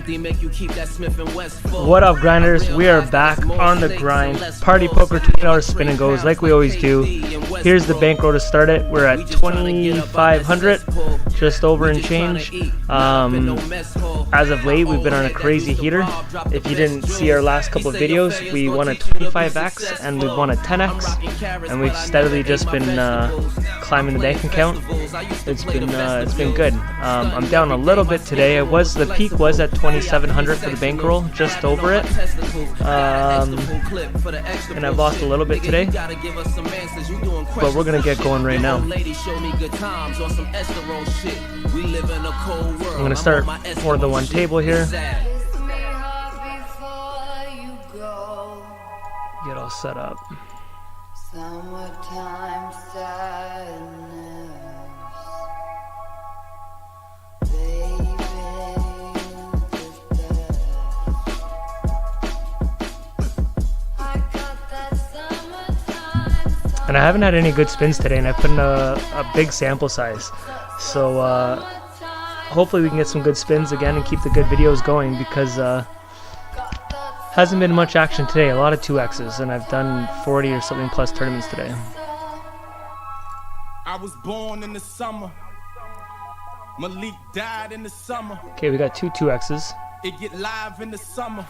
What up, grinders? We are back on the grind. Party poker, $20 spin and goes like we always do. Here's the bankroll to start it. We're at 2,500, just over and change. As of late, we've been on a crazy heater. If you didn't see our last couple of videos, we won a 25x and we won a 10x, and we've steadily just been climbing the bank account. It's been good. I'm down a little bit today. The peak was at 2,700 for the bankroll, just over it. And I've lost a little bit today, but we're gonna get going right now. I'm gonna start for the one table here. Get all set up. Summertime sadness, and I haven't had any good spins today, and I put in a big sample size, so hopefully we can get some good spins again and keep the good videos going, because hasn't been much action today. A lot of 2x's, and I've done 40 or something plus tournaments today. I was born in the summer. Malik died in the summer. Okay, we got two 2x's. It get live in the summer.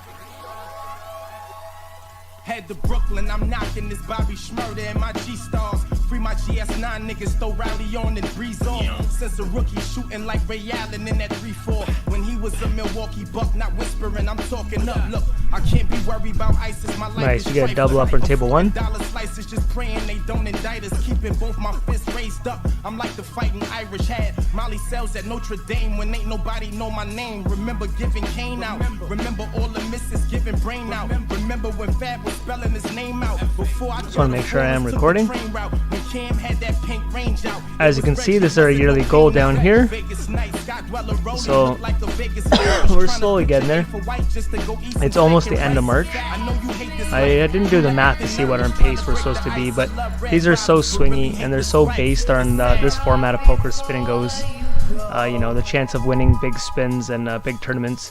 Head to Brooklyn, I'm knocking this Bobby Schmurder and my G-Stars. Free my GS9 niggas, throw rowdy on and breeze off. Since a rookie shooting like Ray Allen in that 3-4. When he was a Milwaukee Buck, not whispering, I'm talking up. Look, I can't be worried about ISIS. My life nice, you get a double up on table one. Dollar slices, just praying they don't indict us. Keeping both my fists raised up. I'm like the fighting Irish had Molly sells at Notre Dame when ain't nobody know my name. Remember giving Kane out. Remember all the misses giving brain out. Remember when Fab was spelling his name out before I just want to make sure I am recording. As you can see, this is our yearly goal down here, so we're slowly getting there. It's almost the end of March. I didn't do the math to see what our pace we're supposed to be, but these are so swingy and they're so based on this format of poker, spin and goes. You know, the chance of winning big spins and big tournaments.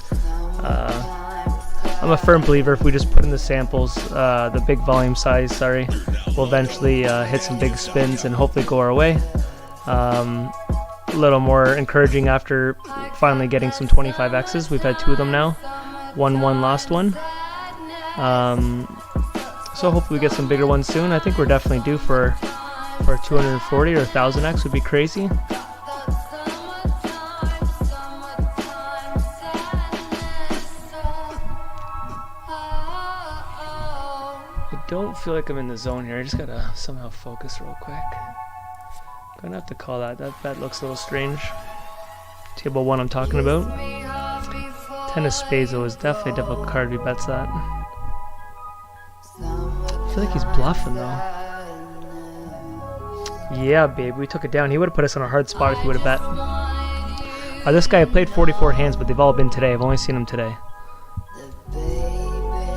I'm a firm believer if we just put in the samples, the big volume size, we'll eventually hit some big spins and hopefully go our way. A little more encouraging after finally getting some 25x's. We've had 2 of them now. Won one, lost one. So hopefully we get some bigger ones soon. I think we're definitely due for 240 or 1000x would be crazy. I don't feel like I'm in the zone here. I just gotta somehow focus real quick. I'm gonna have to call that. That bet looks a little strange. Table 1 I'm talking about. 10 of spades though is definitely a difficult card if he bets that. I feel like he's bluffing though. Yeah, babe, we took it down. He would have put us on a hard spot if he would have bet. This guy played 44 hands, but they've all been today. I've only seen him today.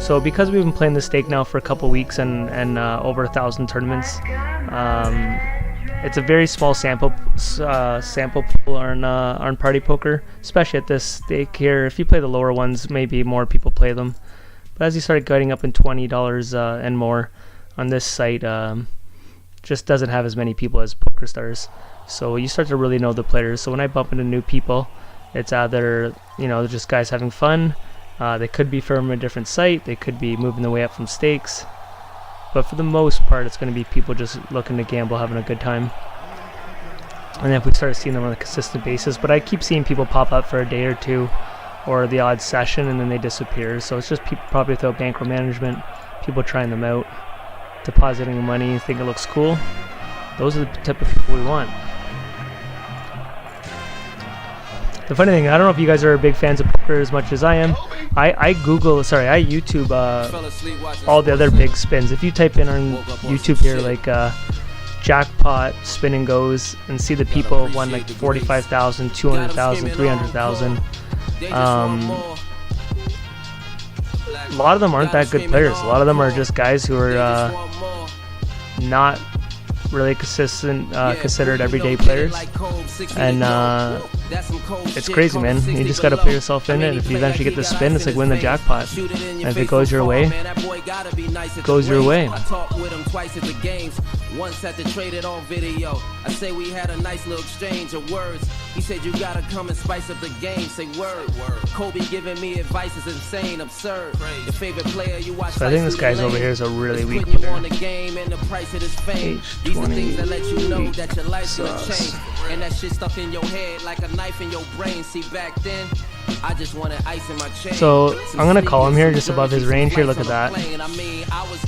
So because we've been playing the stake now for a couple weeks and over 1,000 tournaments, it's a very small sample pool on party poker, especially at this stake here. If you play the lower ones, maybe more people play them. But as you start getting up in $20 and more on this site, just doesn't have as many people as POKERSTARS. So you start to really know the players. So when I bump into new people, it's either, you know, just guys having fun. They could be from a different site, they could be moving their way up from stakes, but for the most part it's going to be people just looking to gamble, having a good time. And then if we start seeing them on a consistent basis, but I keep seeing people pop up for a day or two or the odd session and then they disappear, so it's just people probably without bankroll management, people trying them out, depositing money, think it looks cool. Those are the type of people we want. The funny thing, I don't know if you guys are big fans of poker as much as I am. I YouTube all the other big spins. If you type in on YouTube here like jackpot spin and goes and see the people who won like 45,000, 200,000, 300,000. A lot of them aren't that good players. A lot of them are just guys who are not really consistent, considered everyday players, and it's crazy, man. You just gotta put yourself in it, and if you eventually get the spin, it's like win the jackpot. And if it goes your way, it goes your way. Once had to trade it on video. I say we had a nice little exchange of words. He said you gotta come and spice up the game. Say word. Kobe giving me advice is insane, absurd. Your favorite player you watch. So I think this guy's over here is a really weak player. player. On the game and the price of this fame. These are things that let you know that your life's gonna change. And that shit stuck in your head like a knife in your brain. See, back then I just wanted ice in my chain. So I'm gonna call him here just above his range here. Look at that.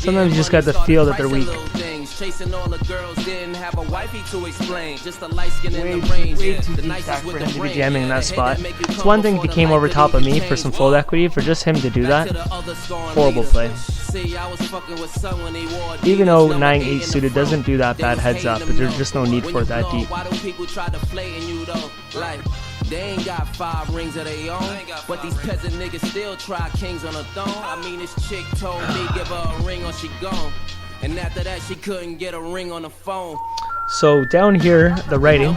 Sometimes you just got to feel that they're weak. Chasing all the girls, didn't have a wifey to explain. Just a light skin in the range. Way too deep back for him to be jamming in that spot. It's one thing if he came over top of me for some fold equity. For just him to do that, horrible play. Even though 9-8 suited doesn't do that bad heads up, but there's just no need for it that deep. They ain't got 5 rings of their own, but these peasant niggas still try kings on a throne. I mean, this chick told me give her a ring or she gone, and after that she couldn't get a ring on the phone. So down here, the writing.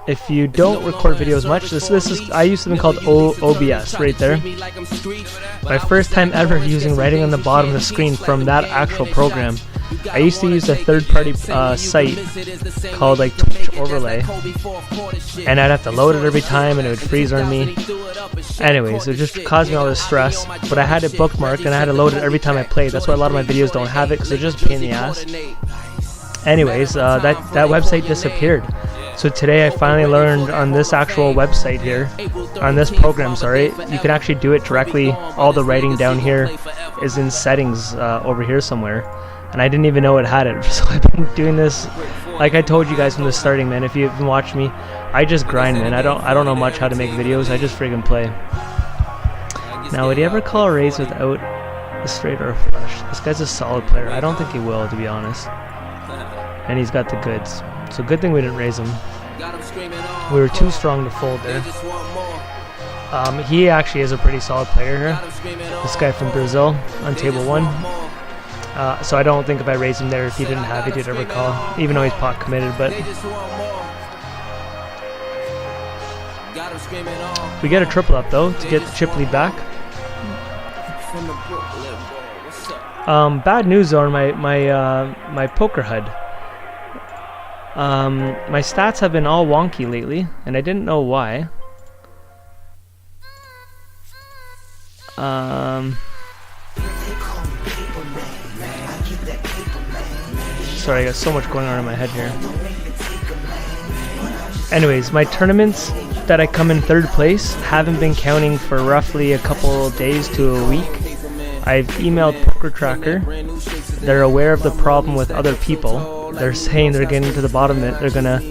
If you don't record videos much, this is I used to be called OBS right there. My first time ever using writing on the bottom of the screen from that actual program. I used to use a third-party site called like Twitch Overlay, and I'd have to load it every time, and it would freeze on me. Anyways, it just caused me all this stress. But I had it bookmarked, and I had to load it every time I played. That's why a lot of my videos don't have it, because it's just a pain in the ass. Anyways, that website disappeared. So today I finally learned on this actual website here, on this program, sorry, you can actually do it directly. All the writing down here is in settings over here somewhere. And I didn't even know it had it. So I've been doing this, like I told you guys from the starting, man. If you've been watching me, I just grind, man. I don't know much how to make videos. I just friggin' play. Now, would he ever call a raise without a straight or a flush? This guy's a solid player. I don't think he will, to be honest. And he's got the goods. So good thing we didn't raise him. We were too strong to fold there. He actually is a pretty solid player here. This guy from Brazil on table 1. So I don't think if I raised him there, if he didn't have it, he'd ever call, even though he's pot committed. But we get a triple up though to get the chip lead back. Bad news though on my poker HUD. My stats have been all wonky lately, and I didn't know why. Sorry, I got so much going on in my head here. Anyways, my tournaments that I come in 3rd place haven't been counting for roughly a couple days to a week. I've emailed Poker Tracker. They're aware of the problem with other people. They're saying they're getting to the bottom of it. They're gonna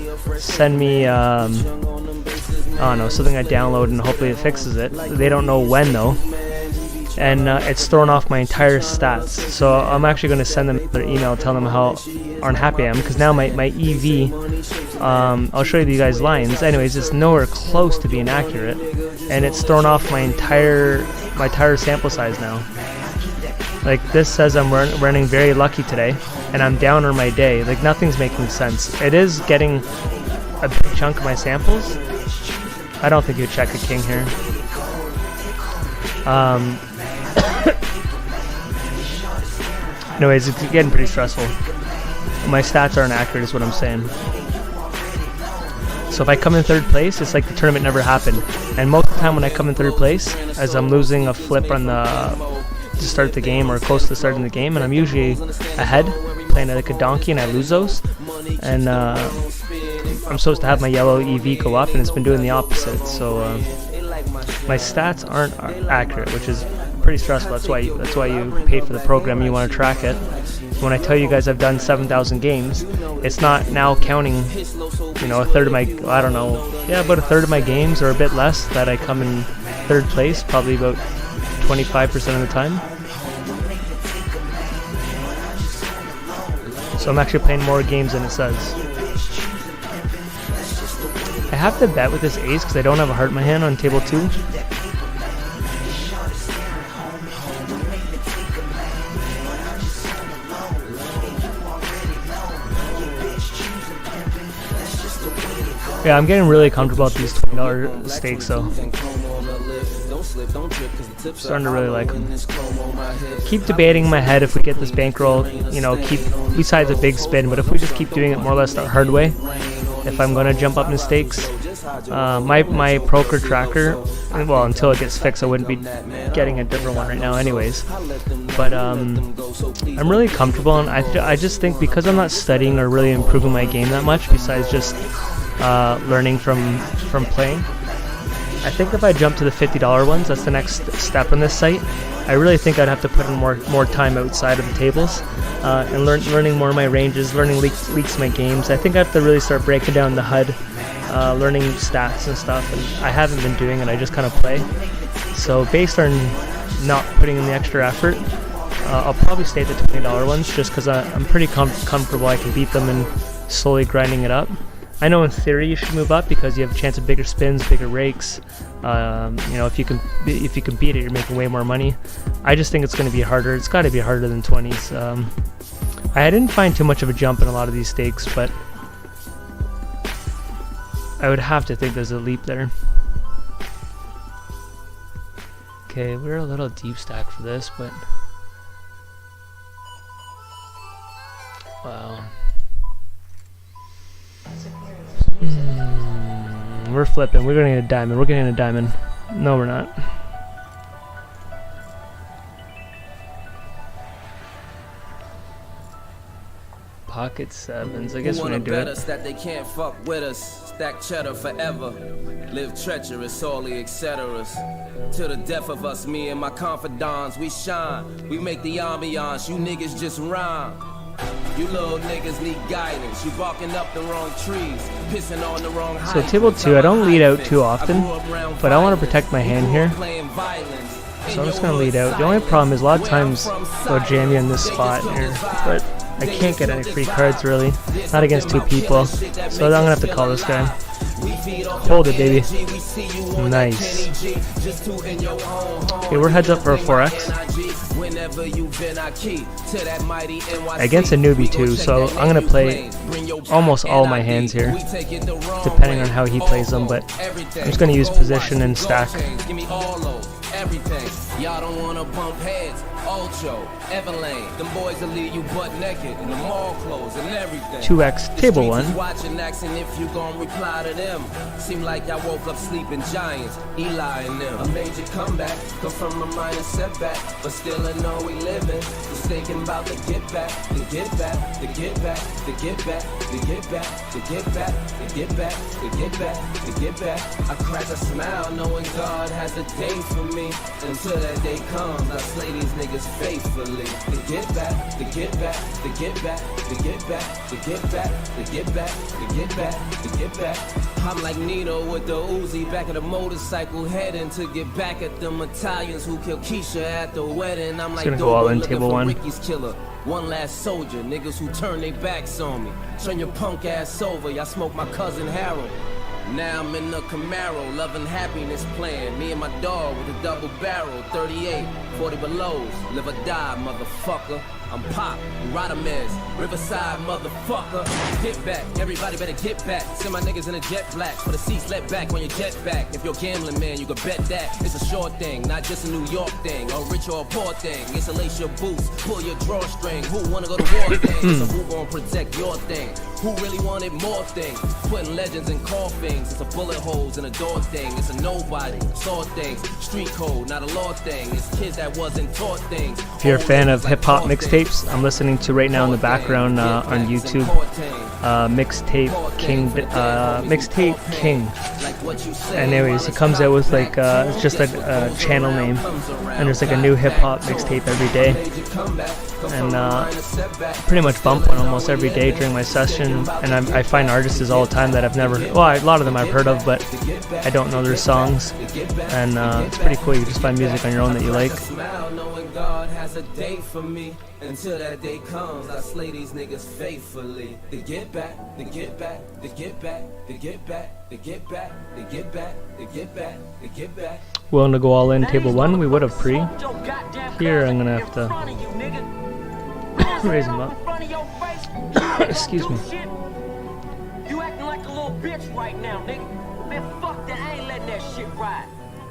send me, I don't know, something I download and hopefully it fixes it. They don't know when though. And it's thrown off my entire stats. So I'm actually going to send them their email, tell them how unhappy I am, because now my EV, I'll show you guys lines. Anyways, it's nowhere close to being accurate, and it's thrown off my entire sample size now. Like this says I'm running very lucky today, and I'm down on my day. Like nothing's making sense. It is getting a big chunk of my samples. I don't think you'd check a king here. Anyways, it's getting pretty stressful. My stats aren't accurate is what I'm saying. So if I come in 3rd place, it's like the tournament never happened. And most of the time when I come in 3rd place, as I'm losing a flip on to start the game or close to starting the game, and I'm usually ahead, playing like a donkey, and I lose those. And I'm supposed to have my yellow EV go up, and it's been doing the opposite. So my stats aren't accurate, which is pretty stressful. That's why you pay for the program. You want to track it. When I tell you guys I've done 7,000 games, it's not now counting, you know, a third of my, I don't know, yeah, about a third of my games or a bit less that I come in 3rd place, probably about 25% of the time. So I'm actually playing more games than it says. I have to bet with this ace because I don't have a heart in my hand on table 2. Yeah, I'm getting really comfortable with these $20 stakes, so starting to really like them. Keep debating in my head if we get this bankroll, you know, besides a big spin, but if we just keep doing it more or less the hard way, if I'm going to jump up in stakes. My poker tracker, well, until it gets fixed, I wouldn't be getting a different one right now anyways. But I'm really comfortable, and I just think because I'm not studying or really improving my game that much, besides just learning from playing, I think if I jump to the $50 ones, that's the next step on this site. I really think I'd have to put in more time outside of the tables and learning more of my ranges, learning leaks my games. I think I have to really start breaking down the HUD, learning stats and stuff, and I haven't been doing it. I just kind of play. So based on not putting in the extra effort, I'll probably stay at the $20 ones just because I'm pretty comfortable. I can beat them and slowly grinding it up. I know in theory you should move up because you have a chance of bigger spins, bigger rakes. You know, if you can beat it, you're making way more money. I just think it's going to be harder. It's got to be harder than 20s. I didn't find too much of a jump in a lot of these stakes, but I would have to think there's a leap there. Okay, we're a little deep stack for this, but wow. We're flipping. We're gonna get a diamond. We're getting a diamond. No, we're not. Pocket sevens. I guess we're gonna do it. Us that they can't fuck with us. Stack cheddar forever. Live treacherous, all the etceteras. To the death of us, me and my confidants, we shine. We make the ambiance. You niggas just rhyme. You little niggas need guidance. You barking up the wrong trees, pissing on the wrong heights. So table 2, I don't lead out too often, but I want to protect my hand here. So I'm just going to lead out. The only problem is a lot of times they'll jam me in this spot here, but I can't get any free cards really. Not against 2 people. So I'm going to have to call this guy. Hold it, baby. Nice. Okay, we're heads up for a 4x. Against a newbie too, so I'm going to play almost all my hands here, depending on how he plays them, but I'm just going to use position and stack. Y'all don't wanna bump heads. Ultra, Everlane, them boys will leave you butt naked in the mall clothes and everything. 2x table 1. Watching accent if you gon' reply to them. Seem like I woke up sleeping giants, Eli and them. A major comeback, come from a minor setback, but still I know we living. Just thinking about the get back, the get back, the get back, the get back, the get back, the get back, the get back, the get back, the get back. I crack a smile knowing God has a day for me. Until that day comes, I slay these niggas faithfully. The get back, the get back, the get back, the get back, the get back, the get back, the get back, the get back. I'm like Nino with the Uzi back at the motorcycle heading to get back at them Italians who killed Keisha at the wedding. I'm like, gonna go all in table 1. Ricky's killer. One last soldier, niggas who turn their backs on me. Turn your punk ass over, y'all smoke my cousin Harold. Now I'm in the Camaro, loving happiness plan. Me and my dog with a double barrel, 38, 40 belows. Live or die, motherfucker. I'm Pop, Rodamez, Riverside, motherfucker. Get back, everybody better get back. Send my niggas in a jet black, for the seats let back on your jet back. If you're gambling, man, you can bet that. It's a short thing, not just a New York thing, a rich or a poor thing. It's a lace your boots, pull your drawstring. Who wanna go to war thing? So who gon' protect your thing? Who really wanted more things? Putting legends in coffins. It's a bullet holes in a door thing. It's a nobody, saw things. Street code, not a law thing. It's kids that wasn't taught things. If you're a fan of hip-hop mixtapes, I'm listening to right now in the background on YouTube, Mixtape King. Anyways, he comes out with like it's just a channel name, and there's like a new hip-hop mixtape every day, and pretty much bump one almost every day during my session. And I find artists all the time that I've never, well, a lot of them I've heard of, but I don't know their songs, and it's pretty cool. You just find music on your own that you like. God has a day for me. Until that day comes, I slay these niggas faithfully. The get back, the get back, the get back, the get back, the get back, the get back, the get back, the get back. Willing to go all in table 1? We would have pre. Here I'm gonna have to raise him up. Excuse me. You acting like a little bitch right now, nigga. Man, fuck that. I ain't letting that shit ride.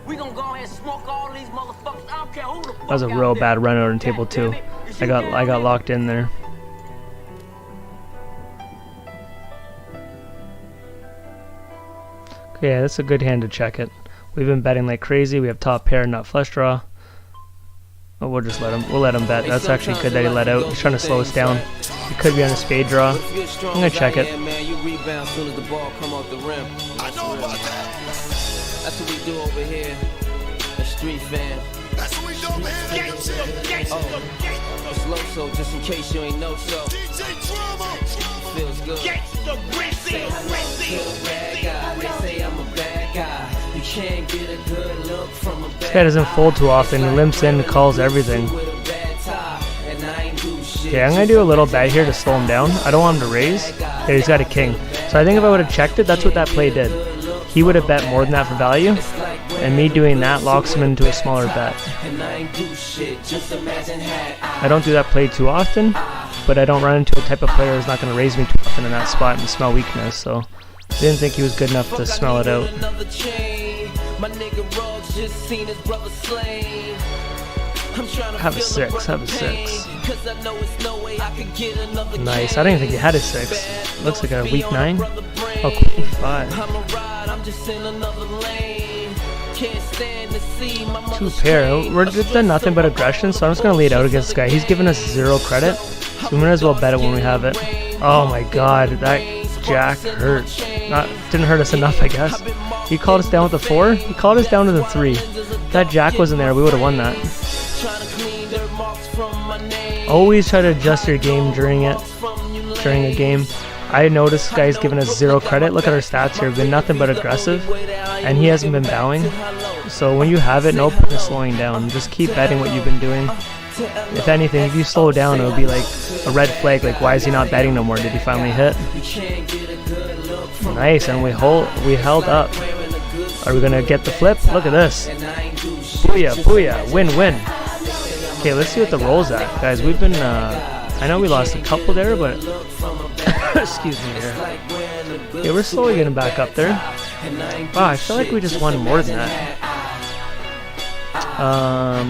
We gonna go ahead and smoke all these motherfuckers. I don't care who the fuck. That was a real bad run out on table 2. I got locked in there. Okay, yeah, that's a good hand to check it. We've been betting like crazy. We have top pair, not flush draw. Oh, we'll just let him. We'll let him bet. That's actually good that he let out. He's trying to slow us down. He could be on a spade draw. I'm gonna check it. That's what we do over here. The street fam. That's what we do, man. It's low, so just in case you ain't know so. DJ Drama. Feels good. Say I'm a bad guy. They say I'm a bad guy. You can't get a good look from a bad guy. This guy doesn't fold too often. He limps in and calls everything. Okay, I'm gonna do a little bet here to slow him down. I don't want him to raise. Yeah, he's got a king. So I think if I would have checked it, that's what that play did. He would have bet more than that for value, and me doing that locks him into a smaller bet. I don't do that play too often, but I don't run into a type of player who's not going to raise me too often in that spot and smell weakness, so I didn't think he was good enough to smell it out. Have a 6, have a 6. Nice, I didn't even think he had a 6. Looks like a weak 9. Oh, queen 5. 2 pair. We're done nothing but aggression, so I'm just going to lead out against this guy. He's giving us 0 credit, so we might as well bet it when we have it. Oh my god, that jack hurt. Didn't hurt us enough, I guess. He called us down with the 4. He called us down to the 3. If that jack wasn't there, we would have won that. Always try to adjust your game during a game. I noticed this guy's giving us 0 credit. Look at our stats here. We've been nothing but aggressive, and he hasn't been bowing. So when you have it, no point in slowing down. Just keep betting what you've been doing. If anything, if you slow down, it would be like a red flag. Like, why is he not betting no more? Did he finally hit? Nice, and we held up. Are we gonna get the flip? Look at this. Booyah, booyah, win-win. Okay, let's see what the roll's at, guys. We've been. I know we lost a couple there, but excuse me here. Yeah, we're slowly getting back up there. Wow, I feel like we just won more than that.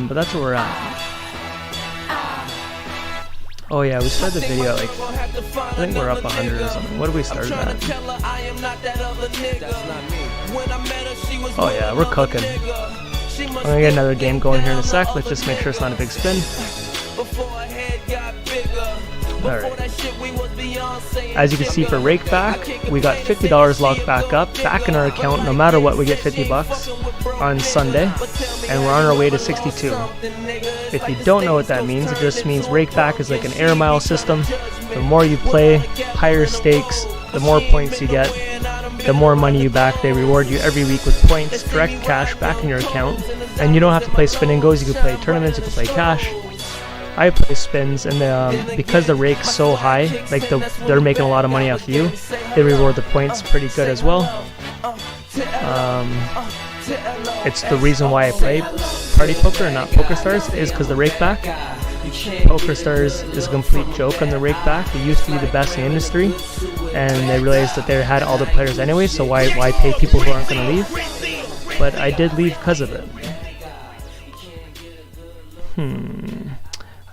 But that's where we're at. Oh yeah, we started the video like, I think we're up 100 or something. What did we start at? Oh yeah, we're cooking. I'm gonna get another game going here in a sec. Let's just make sure it's not a big spin. Alright. As you can see for rake back, we got $50 locked back up, back in our account. No matter what, we get 50 bucks on Sunday, and we're on our way to 62. If you don't know what that means, it just means rake back is like an air mile system. The more you play, higher stakes, the more points you get, the more money you back. They reward you every week with points, direct cash back in your account, and you don't have to play spin and goes. You can play tournaments, you can play cash. I play spins, and because the rake's so high, like they're making a lot of money off you, they reward the points pretty good as well. It's the reason why I play Party Poker and not PokerStars, is because the rake back. PokerStars is a complete joke on the rake back. It used to be the best in the industry, and they realized that they had all the players anyway, so why pay people who aren't going to leave? But I did leave because of it.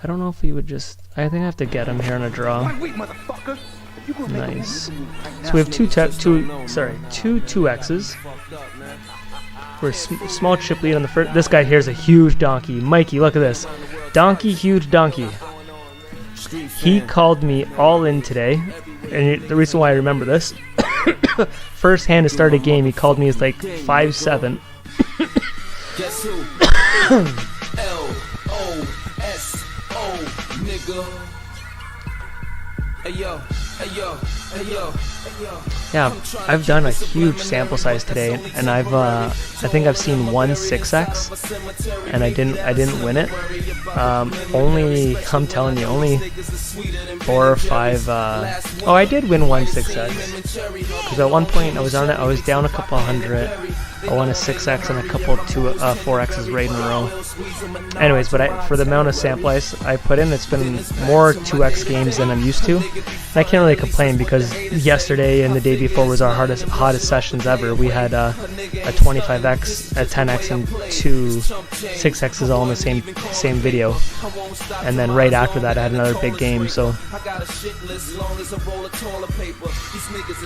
I don't know if we would just... I think I have to get him here on a draw. Nice. So we have two 2Xs. We're small chip lead on the first. This guy here is a huge donkey. Mikey, look at this. Donkey, huge donkey. He called me all in today. And the reason why I remember this, first hand to start a game, he called me as like 5-7. Guess who? L-O-S-O, nigga. Hey yo, hey yo, hey yo, hey yo. Yeah, I've done a huge sample size today, and I think I've seen one 6x, and I didn't win it. Only, I'm telling you, only 4 or 5. Oh, I did win one 6x, because at one point I was down a couple hundred. I won a 6x and a couple of 4x's right in a row. Anyways, but for the amount of sample I put in, it's been more 2x games than I'm used to. And I can't really complain because yesterday and the day before was our hottest sessions ever. We had a 25x, a 10x, and 2 6x's all in the same video. And then right after that, I had another big game. So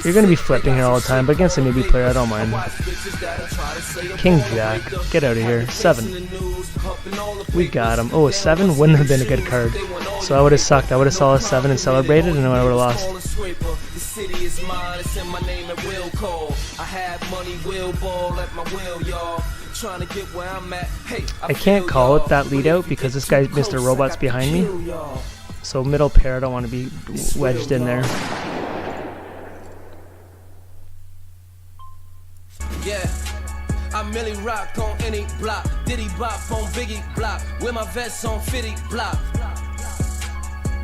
you're going to be flipping here all the time, but against a newbie player, I don't mind. King Jack, get out of here. 7. We got him. Oh, a 7 wouldn't have been a good card. So I would have sucked. I would have saw a 7 and celebrated, and I would have lost. I can't call it that lead out because this guy Mr. Robot's behind me. So middle pair, I don't want to be wedged in there. Yeah, I merely rock on any block. Diddy bop on Biggie block. With my vest on Fitty block.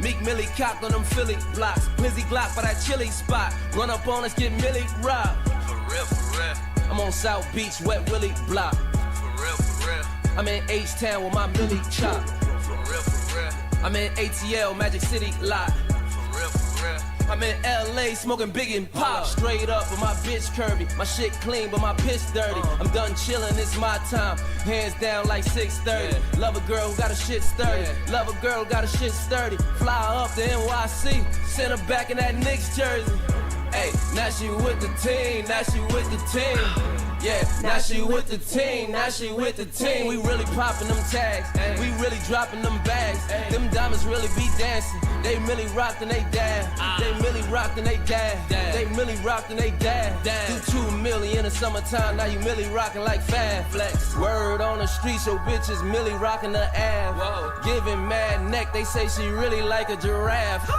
Meek Millie cock on them Philly blocks. Blizzy Glock by that chili spot. Run up on us, get Millie robbed. For real, for real. I'm on South Beach, Wet Willie block. For real, for real. I'm in H-Town with my Millie chop. For real, for real. I'm in ATL, Magic City lot. For real, for real. I'm in LA smoking big and pop. Straight up with my bitch curvy. My shit clean but my piss dirty. I'm done chilling, it's my time. Hands down like 6:30. Love a girl who got a shit sturdy. Love a girl who got a shit sturdy. Fly up to NYC. Send her back in that Knicks jersey. Hey, now she with the team. Now she with the team. Yeah, now she with the team, now she with the team. We really popping them tags, we really dropping them bags. Them diamonds really be dancing. They really rocked and they dab. They really rocked and they dab. They really rocked and they dab. Do 2 million in the summertime, now you really rocking like Fab Flex. Word on the streets, your bitches really rocking the ab. Giving mad neck, they say she really like a giraffe.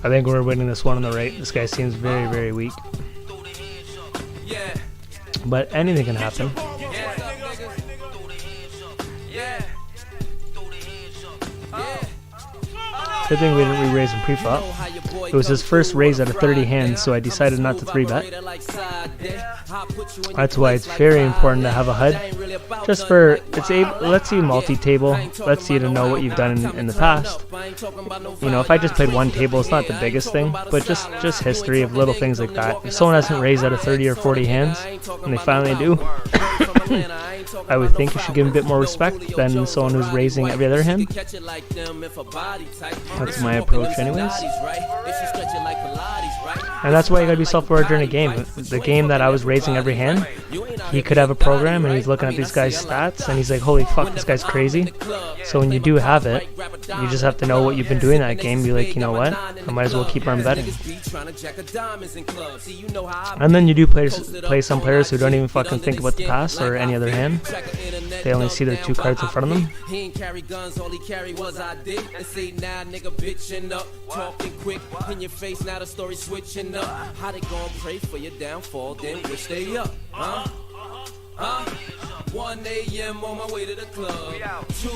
I think we're winning this one on the right. This guy seems very, very weak. But anything can happen. Good thing we didn't re-raise him pre-flop. It was his first raise out of 30 hands, so I decided not to 3-bet. That's why it's very important to have a HUD. Just for, lets you multi-table, lets you to know what you've done in the past. You know, if I just played one table, it's not the biggest thing, but just history of little things like that. If someone hasn't raised out of 30 or 40 hands, and they finally do, I would think you should give him a bit more respect than someone who's raising every other hand. That's my approach anyways. And that's why you gotta be self-aware during a game. The game that I was raising every hand, he could have a program and he's looking at these guys' stats and he's like, holy fuck, this guy's crazy. So when you do have it, you just have to know what you've been doing that game. Be like, you know what, I might as well keep on betting. And then you do play some players who don't even fucking think about the pass or any other hand. They only see their 2 cards in front of them. He ain't carry guns, all he carry was I did. And see now nigga bitching up, talking quick in your face, now the story switching up. How they gon' pray for your downfall, then wish they up, huh? 1 a.m. on my way to the club. 2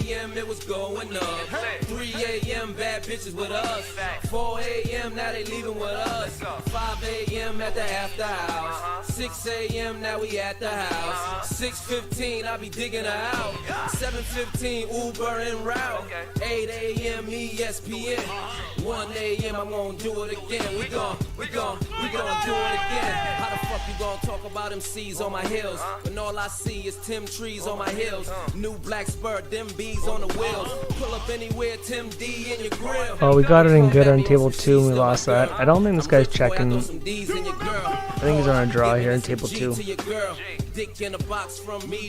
a.m. it was going up. 3 a.m. bad bitches with us. 4 a.m. now they leaving with us. 5 a.m. at the after house. 6 a.m. now we at the house. 6:15 I be digging her out. 7:15 Uber en route. 8 a.m. ESPN. 1 a.m. I'm gonna do it again. We gon' do it again. How the fuck you gon' talk about MCs on my heels when all I see is Tim Trees on my heels? New black spur, them bees on the wheels. Pull up anywhere, Tim D in your grill. Oh, we got it in good on table 2 and we lost that. I don't think this guy's checking. I think he's on a draw here in table 2.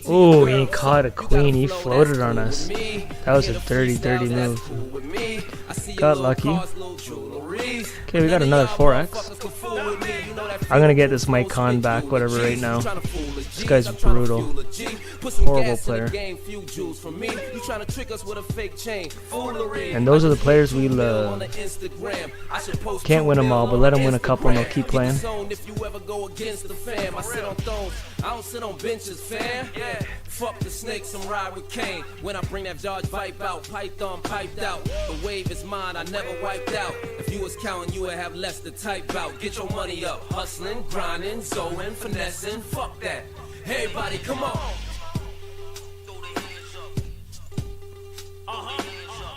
Ooh, he caught a queen. He floated on us. That was a dirty, dirty move. Got lucky. Okay, we got another 4x. I'm gonna get this Mike Con back, whatever, right now. This guy's brutal. Horrible player. And those are the players we love. Can't win them all, but let them win a couple and they'll keep playing. sit on benches, fam. Yeah. Fuck the snakes, I'm ride with Kane. When I bring that Dodge vibe out, Python piped out. The wave is mine, I never wiped out. If you was counting, you would have less to type out. Get your money up, hustling, grinding, zoing, finessing. Fuck that. Everybody, come on.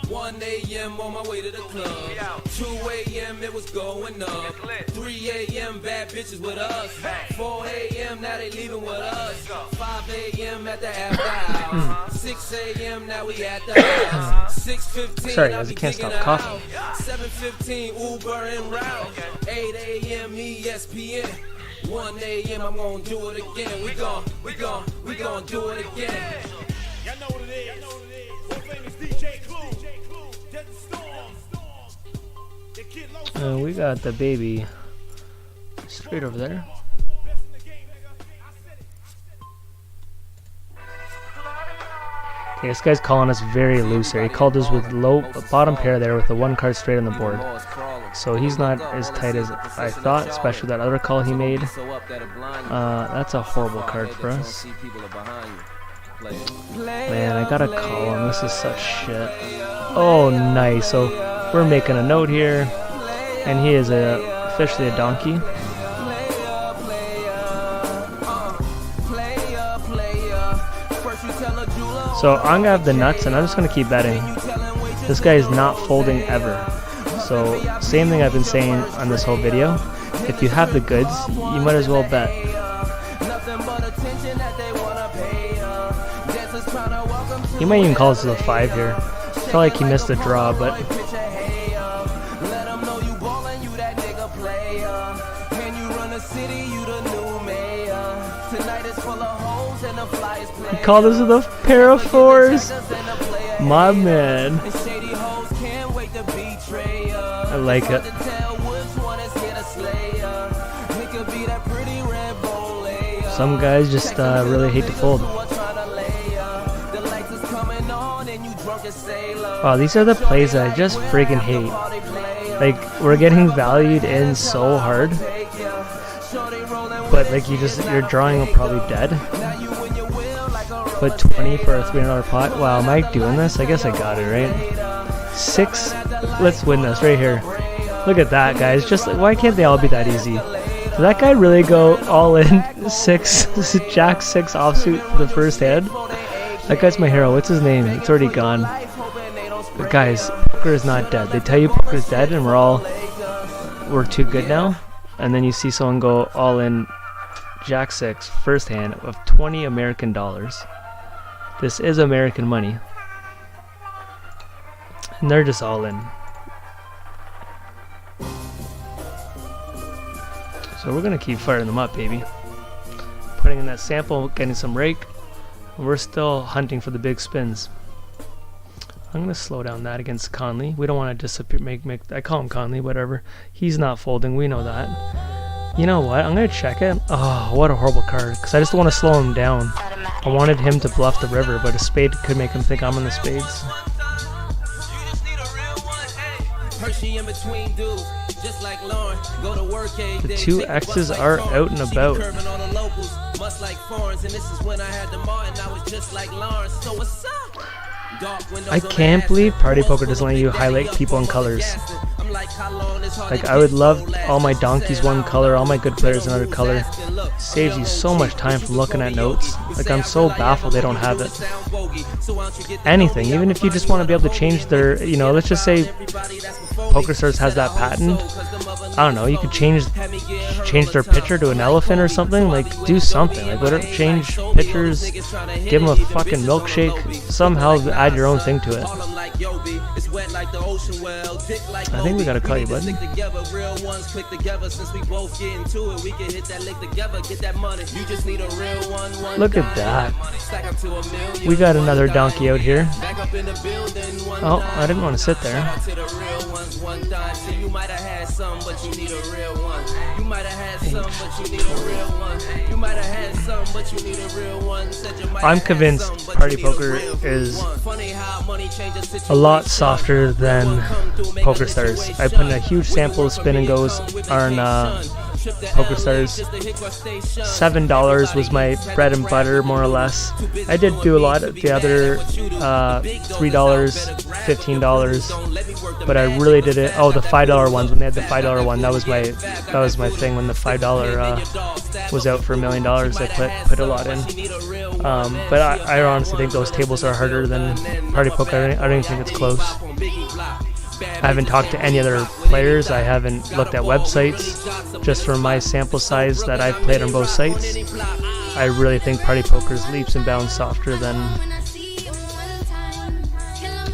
1 a.m. on my way to the club. 2 a.m. it was going up. 3 a.m. bad bitches with us. 4 a.m. now they leaving with us. 5 a.m. at the after hours. 6 a.m. now we at the house. 6:15 Sorry guys, I can't stop coughing. 7:15 Uber and route. 8 a.m. ESPN. 1 a.m. I'm gonna do it again. We gon' do it again. Y'all know what it is. World famous DJ Clue. Desert Storm. The Kid Low. We got the baby straight over there. Best in the game, nigga. I said it. Okay, this guy's calling us very loose here. He called us with low bottom pair there with the 1 card straight on the board. So he's not as tight as I thought, especially that other call he made. That's a horrible card for us. Man, I gotta call him. This is such shit. Oh, nice. So we're making a note here, and he is officially a donkey. So I'm gonna have the nuts, and I'm just gonna keep betting. This guy is not folding ever. So same thing I've been saying on this whole video. If you have the goods, you might as well bet. He might even call this a 5 here. I feel like he missed the draw, but he called us with a pair of 4s. My man. I like it. Some guys just really hate to fold. Wow, these are the plays that I just friggin' hate. Like, we're getting valued in so hard, but like you're drawing probably dead. Put 20 for a $300 pot. Wow, am I doing this? I guess I got it, right? 6. Let's win this right here. Look at that, guys. Just like, why can't they all be that easy? Did that guy really go all in? 6 Jack 6 offsuit for the first hand? That guy's my hero. What's his name? It's already gone. But guys, poker is not dead. They tell you poker is dead and we're too good now. And then you see someone go all in Jack 6 first hand of 20 American dollars. This is American money. And they're just all in. So we're gonna keep firing them up, baby. Putting in that sample, getting some rake. And we're still hunting for the big spins. I'm gonna slow down that against Conley. We don't want to disappear. I call him Conley, whatever. He's not folding. We know that. You know what? I'm gonna check it. Oh, what a horrible card. Because I just want to slow him down. I wanted him to bluff the river, but a spade could make him think I'm in the spades. The 2 X's are out and about. I can't believe Party Poker doesn't let you highlight people in colors. Like, I would love all my donkeys one color, all my good players another color. Saves you so much time from looking at notes. Like, I'm so baffled they don't have it. Anything, even if you just want to be able to change their, you know, let's just say PokerStars has that patent. I don't know, you could change their picture to an elephant or something. Like, do something. Like, whatever, change pictures, give them a fucking milkshake. Somehow add your own thing to it. I think we gotta call you, bud. Look at that. We got another donkey out here. Oh, I didn't want to sit there. I'm convinced Party Poker is a lot softer than PokerStars. I put in a huge sample of spin and goes on PokerStars. $7 was my bread and butter, more or less. I did do a lot of the other $3, $15, but I really did it. Oh, the $5 ones, when they had the $5 one, that was my thing. When the $5 was out for $1 million, I put a lot in. But I honestly think those tables are harder than Party Poker. I don't even think it's close. I haven't talked to any other players. I haven't looked at websites. Just from my sample size that I've played on both sites, I really think Party Poker is leaps and bounds softer than...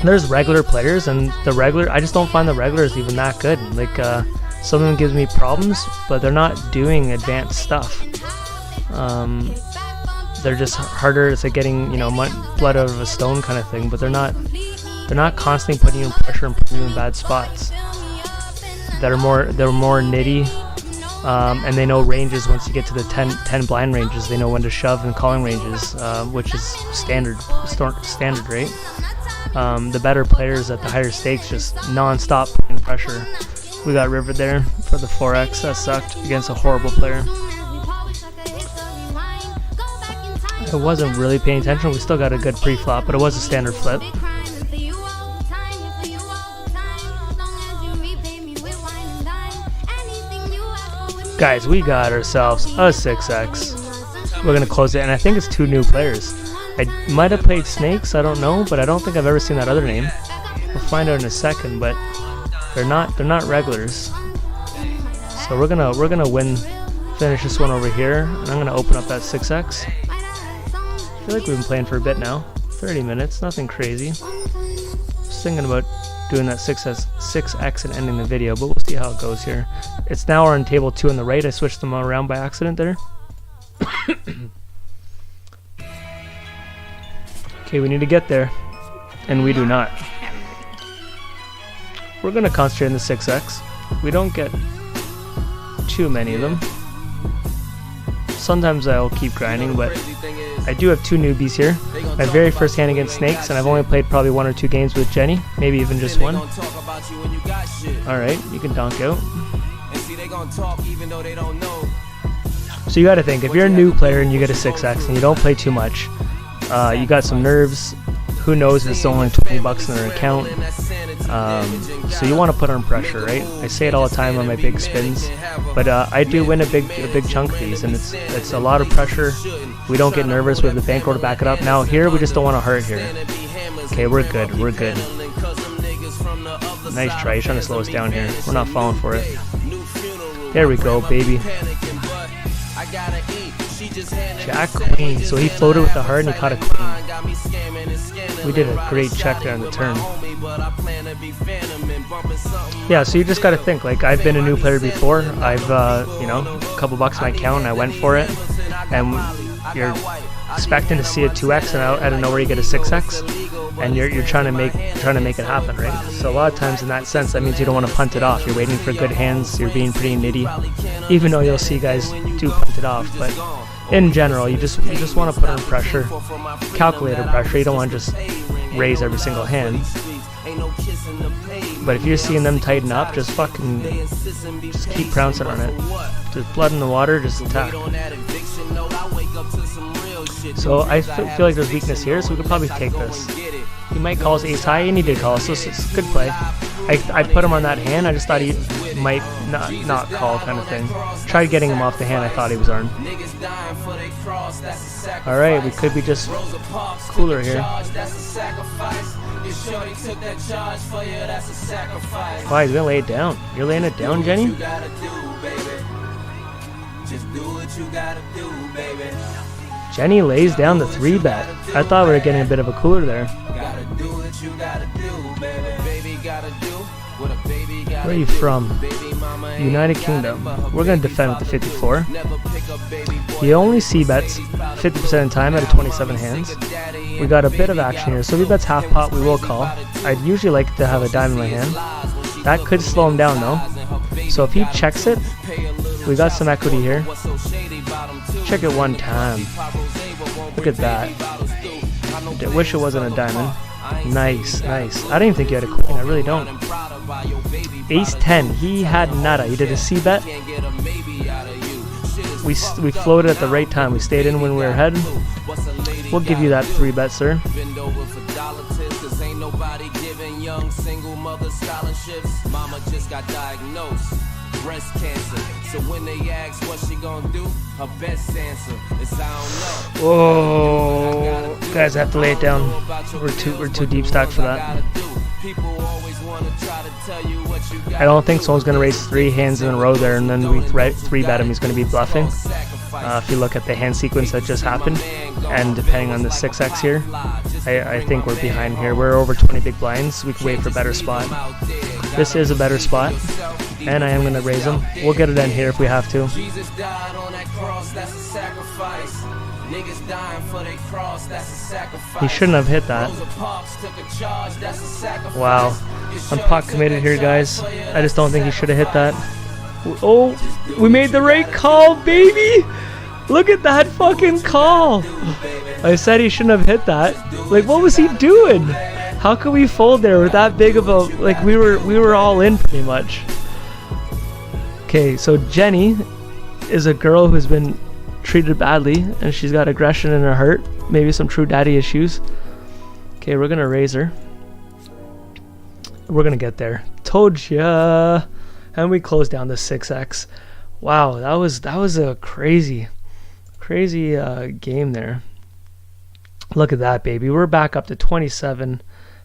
There's regular players, and I just don't find the regulars even that good. Like, some of them gives me problems, but they're not doing advanced stuff. They're just harder. It's like getting, blood out of a stone kind of thing, but they're not constantly putting you in pressure and putting you in bad spots. They're more nitty, and they know ranges. Once you get to the 10 blind ranges, they know when to shove and calling ranges, which is standard rate. The better players at the higher stakes just non-stop putting pressure. We got river there for the 4x. That sucked against a horrible player. I wasn't really paying attention. We still got a good pre-flop, but it was a standard flip. Guys, we got ourselves a 6x. We're going to close it, and I think it's 2 new players. I might have played Snakes, I don't know, but I don't think I've ever seen that other name. We'll find out in a second, but they're not regulars. So we're gonna finish this one over here, and I'm gonna open up that 6x. I feel like we've been playing for a bit now. 30 minutes, nothing crazy. Just thinking about doing that 6x and ending the video, but we'll see how it goes here. It's now on table 2 on the right. I switched them around by accident there. Okay, we need to get there, and we do not. We're going to concentrate on the 6x. We don't get too many of them. Sometimes I'll keep grinding, but I do have 2 newbies here. My very first hand against Snakes, and I've only played probably 1 or 2 games with Jenny, maybe even just 1. Alright, you can donk out. So you gotta think, if you're a new player and you get a 6x and you don't play too much, you got some nerves, who knows if it's only 20 bucks in their account, so you want to put on pressure, right? I say it all the time on my big spins, but I do win a big chunk of these, and it's a lot of pressure. We don't get nervous with the bankroll to back it up. Now here, we just don't want to hurt here. Okay, we're good. Nice try. He's trying to slow us down here. We're not falling for it. There we go, baby. Jack Queen. So he floated with the heart and he caught a queen. We did a great check there on the turn. Yeah, so you just got to think, like, I've been a new player before. I've a couple bucks in my account and I went for it, and you're expecting to see a 2x and out of nowhere you get a 6x, and you're trying to make it happen, right? So a lot of times in that sense, that means you don't want to punt it off. You're waiting for good hands. You're being pretty nitty, even though you'll see guys do punt it off. But in general, you just want to put on pressure, calculated pressure. You don't want to just raise every single hand. But if you're seeing them tighten up, just keep pouncing on it. Just blood in the water, just attack. So I feel like there's weakness here, so we could probably take this. He might call us ace high, and he did call us, so it's a good play. I put him on that hand. I just thought he might not call, kind of thing. Tried getting him off the hand I thought he was on. Alright, we could be just cooler here. Why, he's gonna lay it down. You're laying it down, Jenny? Jenny lays down the 3-bet. I thought we were getting a bit of a cooler there. Where are you from? United Kingdom. We're going to defend with the 54. He only c-bets 50% of the time out of 27 hands. We got a bit of action here, so if he bets half pot, we will call. I'd usually like to have a dime in my hand. That could slow him down though. So if he checks it, we got some equity here. Check it one time. Look at that. I wish it wasn't a diamond. Nice, nice. I didn't even think you had a queen. I really don't. Ace 10. He had nada. He did a c-bet. we floated at the right time. We stayed in when we were ahead. We'll give you that 3-bet, sir. Bend over for dollar tips, 'cause ain't nobody giving young single mother scholarships. Mama just got diagnosed, breast cancer. So when they ask what she gonna do, her best answer is I don't know. Whoa, guys, I have to lay it down. We're too deep stacked for that. People always wanna try to tell you what you got. I don't think someone's gonna raise 3 hands in a row there, and then we 3-bet him. He's gonna be bluffing. If you look at the hand sequence that just happened, and depending on the 6x here, I think we're behind here. We're over 20 big blinds. We can wait for a better spot. This is a better spot, and I am going to raise him. We'll get it in here if we have to. Jesus died on that cross, that's a sacrifice. Niggas dying for their cross, that's a sacrifice. He shouldn't have hit that. Rosa Parks took a charge, that's a sacrifice. Wow. I'm pot committed here, guys. I just don't think he should have hit that. Oh, we made the right call, baby! Look at that fucking call! I said he shouldn't have hit that. Like, what was he doing? How could we fold there with that big of a... Like, we were all in pretty much. Okay, so Jenny is a girl who's been treated badly, and she's got aggression in her heart. Maybe some true daddy issues. Okay, we're gonna raise her. We're gonna get there. Told ya! And we close down the 6x. Wow, that was a crazy game there. Look at that, baby. We're back up to 27,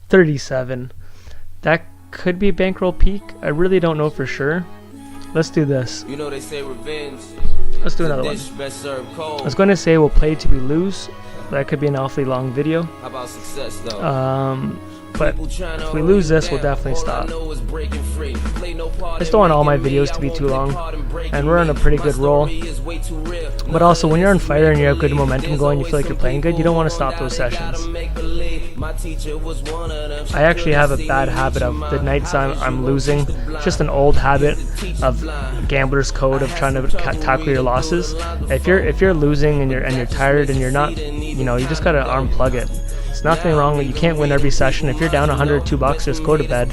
37. That could be bankroll peak. I really don't know for sure. Let's do this. You know they say revenge. Let's do another one. Best served cold. I was going to say we'll play till we lose. That could be an awfully long video. How about success though? But if we lose this, we'll definitely stop. I just don't want all my videos to be too long, and we're on a pretty good roll. But also, when you're on fire and you have good momentum going, you feel like you're playing good, you don't want to stop those sessions. I actually have a bad habit of the nights I'm losing, just an old habit of gambler's code of trying to tackle your losses. If you're losing and you're tired and you're not, you just gotta unplug it. There's nothing wrong with, you can't win every session. If you're down $102, just go to bed.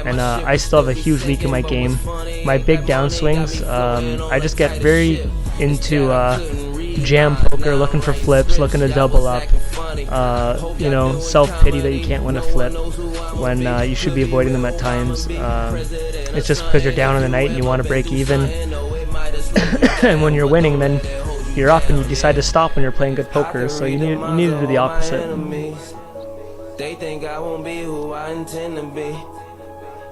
And I still have a huge leak in my game. My big downswings, I just get very into jam poker, looking for flips, looking to double up. Self-pity that you can't win a flip when you should be avoiding them at times. It's just because you're down in the night and you want to break even. And when you're winning, then you're up and you decide to stop when you're playing good poker, so you need to do the opposite. They think I won't be who I intend to be.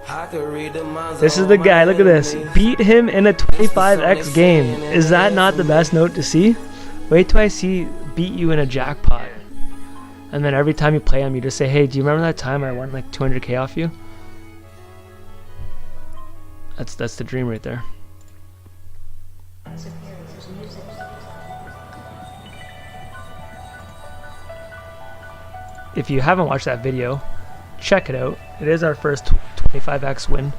I could read the minds. This is the guy, look at this. Beat him in a 25x game. Is that not the best note to see? Wait till I see beat you in a jackpot. And then every time you play him, you just say, hey, do you remember that time I won like 200k off you? That's the dream right there. If you haven't watched that video, check it out. It is our first 25x win.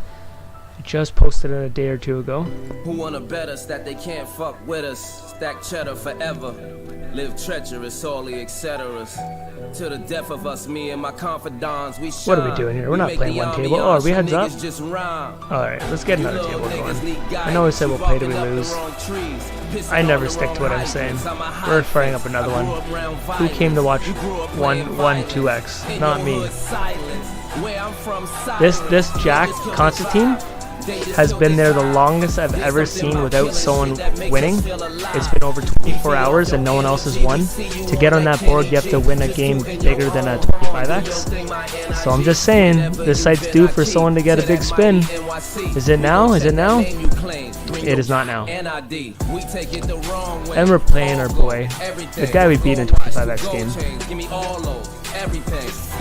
I just posted it a day or two ago. Who wanna bet us that they can't fuck with us? Stack cheddar forever. Live treacherous, all the etceteras. To the death of us, me and my confidants, we shine. What are we doing here? We're not playing one table. Oh, are we heads up? Alright, let's get another table going. I know I said we'll play till we lose. I never stick to what I'm saying. We're firing up another one. Who came to watch 2x? Not me. This Jack Constantine has been there the longest I've ever seen without someone winning. It's been over 24 hours and no one else has won. To get on that board, you have to win a game bigger than a 25x. So I'm just saying, this site's due for someone to get a big spin. Is it now? Is it now? It is not now. And we're playing our boy, the guy we beat in a 25x game.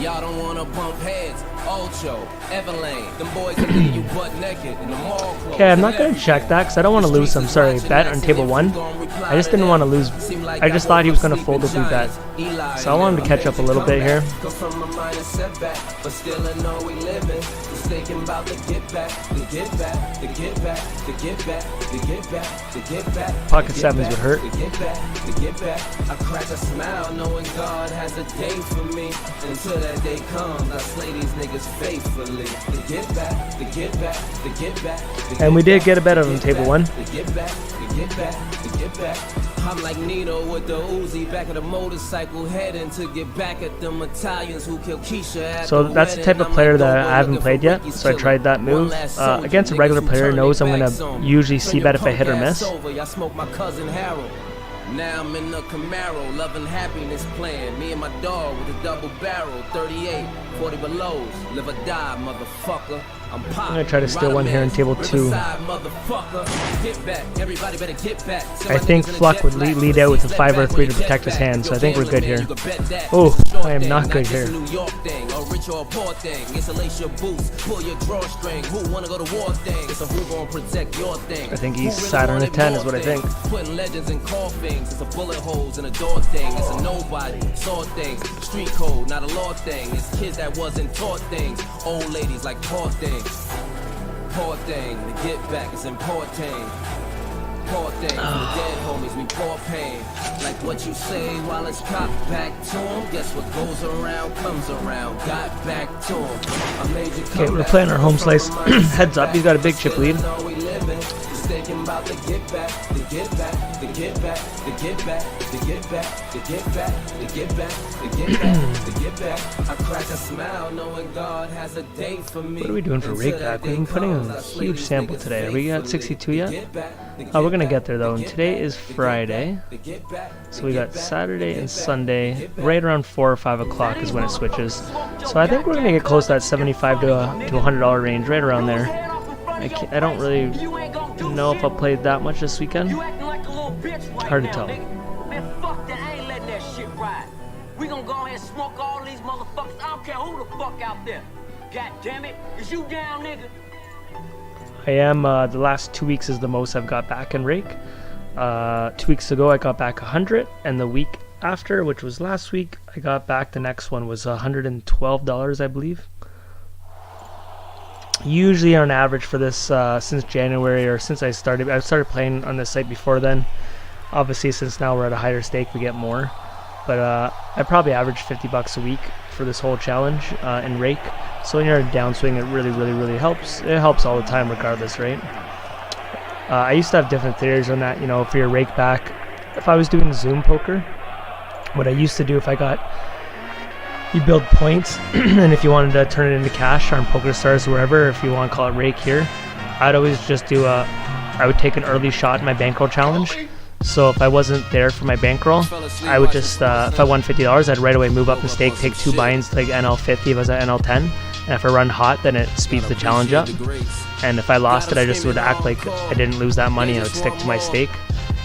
Y'all don't wanna bump heads. Ocho, Everlane, them boys will leave you butt naked in the mall. Okay, I'm not gonna check that because I don't want to lose some. Sorry, bet on table 1. I just didn't want to lose. I just thought he was gonna fold if we bet. So I wanted to catch up a little bit here. Thinking about the get back, the get back, the get back, the get back, the get back, the get back. Pocket sevens would hurt. The get back, the get back. I crack a smile knowing God has a day for me. Until that day comes, I slay these niggas faithfully. The get back, the get back, the get back. And we did get a bet on table 1. The get back, the get back, the get back. I'm like Nino with the Uzi back of the motorcycle heading to get back at them Italians who killed Keisha at So the that's the type of player that I haven't played yet, so I tried that move. Against a regular player knows I'm going to usually see bet if I hit or miss. I smoke my cousin Harold. Now I'm in the Camaro, loving happiness plan. Me and my dog with a double barrel, 38, 40 belows. Live or die, motherfucker. I'm gonna try to steal one here in table 2. I think Fluck would lead out with a 5 or a 3 to protect his hand, so I think we're good here. Oh, I am not good here. I think he's sat on a 10 is what I think. Putting legends in coffins, it's a bullet holes in a door thing. It's a nobody, saw things, street code, not a law thing. It's kids that wasn't taught things, old ladies like poor things. Poor thing, the get back is important. Poor thing, for the dead homies, we pour pain. Like what you say while it's cocked back to him. Guess what goes around comes around. Got back to him. Okay, we're playing our home slice. Heads up, he's got a big chip lead. Thinking about the get back, the get back, the get back, the get back, the get back, the get back, the get back, the get back, the get back. I crack a smile knowing God has a day for me. What are we doing for rake back? We've been putting in a huge sample today. Are we at 62 yet? Oh, we're gonna get there though. And today is Friday, so we got Saturday and Sunday. Right around 4 or 5 o'clock is when it switches. So I think we're gonna get close to that $75 to $100 range, right around there. I don't really know if I'll play that much this weekend. Hard to tell. Man, fuck that. I ain't letting that shit ride. We gonna go ahead and smoke all these motherfuckers. I don't care who the fuck out there. God damn it. Is you down, nigga? I am. The last 2 weeks is the most I've got back in rake. 2 weeks ago I got back 100, and the week after, which was last week, I got back, the next one was $112, I believe. Usually on average for this since January, or since I started playing on this site before then. Obviously since now we're at a higher stake we get more, but I probably average $50 a week for this whole challenge in rake. So when you're in downswing it really helps. It helps all the time regardless, right? I used to have different theories on that, you know, for your rake back. If I was doing Zoom poker, what I used to do, if I got, you build points, and if you wanted to turn it into cash on POKERSTARS or wherever, if you want to call it rake here, I'd always just do I would take an early shot in my bankroll challenge. So if I wasn't there for my bankroll, I would just, if I won $50, I'd right away move up in stake, take 2 buy-ins to like NL50 if I was at NL10, and if I run hot, then it speeds the challenge up. And if I lost it, I just would act like I didn't lose that money, I would stick to my stake.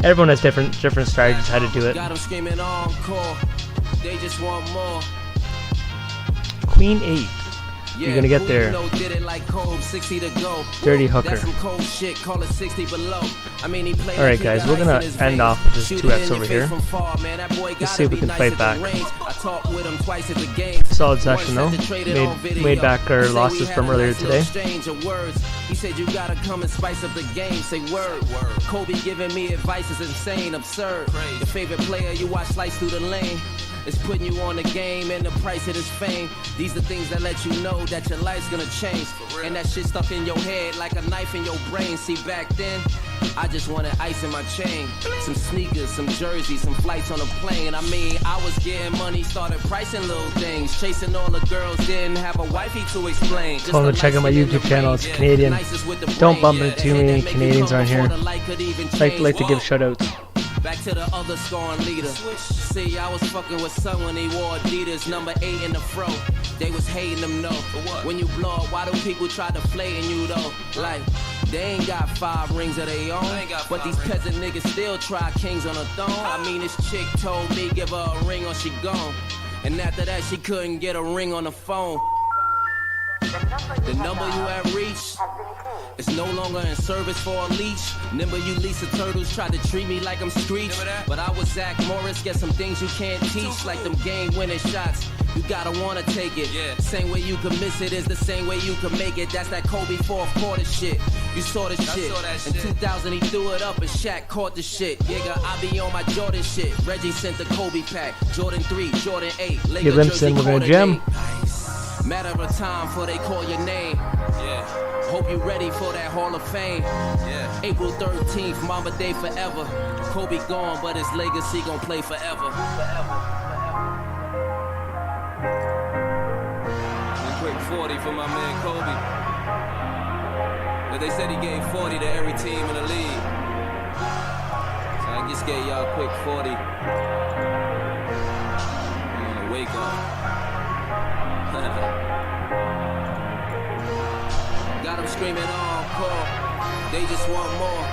Everyone has different strategies how to do it. Queen 8. You're gonna get there. Dirty hooker. Alright guys, we're gonna end off with this 2x over here. Let's see if we can fight back. Solid session though. Made back our losses from earlier today. He said you gotta come and spice up the game. Say word. Kobe giving me advice is insane, absurd. Your favorite player you watch slice through the lane. It's putting you on the game and the price of this fame. These are things that let you know that your life's gonna change. And that shit stuck in your head like a knife in your brain. See, back then, I just wanted ice in my chain. Some sneakers, some jerseys, some flights on a plane. I mean, I was getting money, started pricing little things. Chasing all the girls, didn't have a wifey to explain. Tell them to check out my YouTube channel, it's Canadian. Don't bump into too many Canadians around here. Like to give shoutouts. Back to the other scoring leader. See, I was fucking with son when he wore Adidas, number 8 in the fro. They was hating them, no. When you blow up, why do people try to flay in you, though? Like, they ain't got 5 rings of their own, but these peasant niggas still try kings on a throne. I mean, this chick told me give her a ring or she gone. And after that, she couldn't get a ring on the phone. The number you have reached is no longer in service for a leash. Remember you Lisa Turtles tried to treat me like I'm Screech, but I was Zach Morris. Get some things you can't teach, like them game-winning shots. You gotta wanna take it. Same way you can miss it is the same way you can make it. That's that Kobe fourth quarter shit. You saw the shit. In 2000 he threw it up and Shaq caught the shit. Nigga, I be on my Jordan shit. Reggie sent the Kobe pack. Jordan 3, Jordan 8. Get Limpson, we're gonna jam. Matter of time before they call your name. Hope you ready for that Hall of Fame. April 13th, Mama Day forever. Kobe gone, but his legacy gon' play forever. A quick 40 for my man Kobe. But they said he gave 40 to every team in the league. So I just gave y'all a quick 40. I'm gonna wake up. Got them screaming encore. They just want more.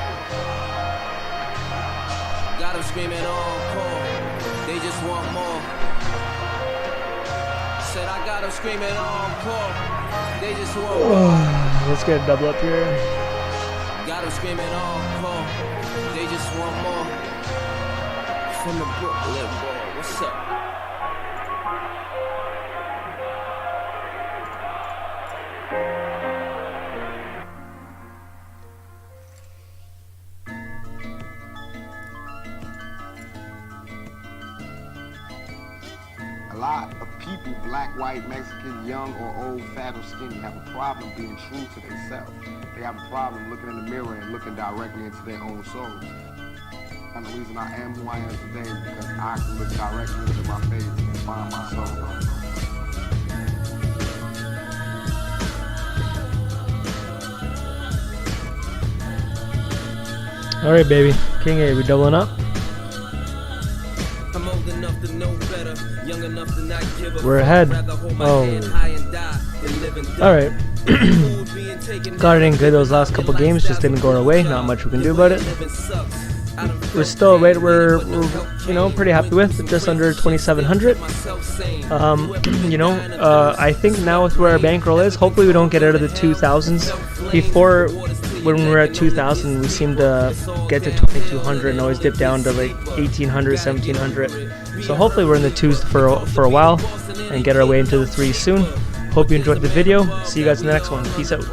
Got them screaming encore. They just want more. Said I got them screaming encore. They just want more. Let's get a double up here. Got them screaming encore. They just want more. From the Brooklyn boy, what's up? A lot of people, black, white, Mexican, young or old, fat or skinny, have a problem being true to themselves. They have a problem looking in the mirror and looking directly into their own souls. And the reason I am who I am today is because I can look directly into my face and find my soul. All right, baby. King A, we doubling up? I'm old enough to know better, young enough to not give a We're ahead. Oh. Alright. Got it in good those last couple games, just didn't go our way. Not much we can do about it. We're still a rate we're you know, pretty happy with, just under 2,700. I think now with where our bankroll is, hopefully we don't get out of the 2,000s. Before, when we were at 2,000, we seemed to get to 2,200 and always dip down to like 1,800, 1,700. So hopefully we're in the 2s for a while and get our way into the 3s soon. Hope you enjoyed the video. See you guys in the next one. Peace out.